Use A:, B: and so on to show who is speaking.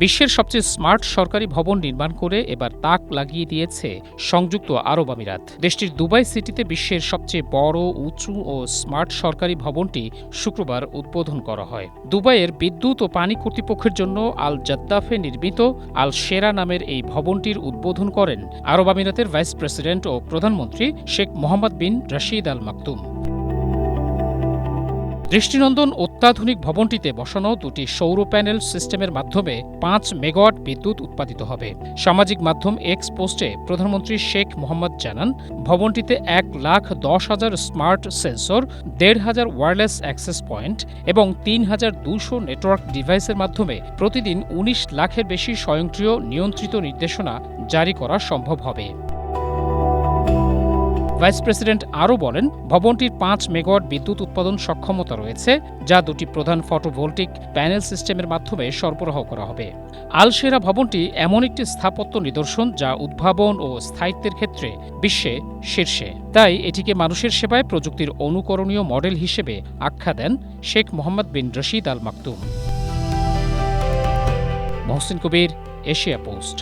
A: বিশ্বের সবচেয়ে স্মার্ট সরকারি ভবন নির্মাণ করে এবার তাক লাগিয়ে দিয়েছে সংযুক্ত আরব আমিরাত। দেশটির দুবাই সিটিতে বিশ্বের সবচেয়ে বড়, উঁচু ও স্মার্ট সরকারি ভবনটি শুক্রবার উদ্বোধন করা হয়। দুবাইয়ের বিদ্যুৎ ও পানি কর্তৃপক্ষের জন্য আল জাদ্দাফে নির্মিত আল শেরা নামের এই ভবনটির উদ্বোধন করেন আরব আমিরাতের ভাইস প্রেসিডেন্ট ও প্রধানমন্ত্রী শেখ মোহাম্মদ বিন রশিদ আল মাকতুম। দৃষ্টিনন্দন অত্যাধুনিক ভবনটিতে বসানো দুটি সৌর প্যানেল সিস্টেমের মাধ্যমে ৫ মেগাওয়াট বিদ্যুৎ উৎপাদিত হবে। সামাজিক মাধ্যম এক্স পোস্টে প্রধানমন্ত্রী শেখ মোহাম্মদ জানান, ভবনটিতে ১,১০,০০০ smart sensor, ১,৫০০ wireless access point এবং ৩,২০০ নেটওয়ার্ক ডিভাইসের মাধ্যমে প্রতিদিন ১৯ লাখের বেশি স্বয়ংক্রিয় নিয়ন্ত্রিত নির্দেশনা জারি করা সম্ভব হবে। ভাইস প্রেসিডেন্ট আরও বলেন, ভবনটির ৫ মেগাওয়াট বিদ্যুৎ উৎপাদন সক্ষমতা রয়েছে, যা দুটি প্রধান ফটোভোল্টিক প্যানেল সিস্টেমের মাধ্যমে সরবরাহ করা হবে। আল শেরা ভবনটি এমন একটি স্থাপত্য নিদর্শন যা উদ্ভাবন ও স্থায়িত্বের ক্ষেত্রে বিশ্বে শীর্ষে। তাই এটিকে মানুষের সেবায় প্রযুক্তির অনুকরণীয় মডেল হিসেবে আখ্যা দেন শেখ মোহাম্মদ বিন রশিদ আল মাকতুম। মহসিন কবির, এশিয়া পোস্ট।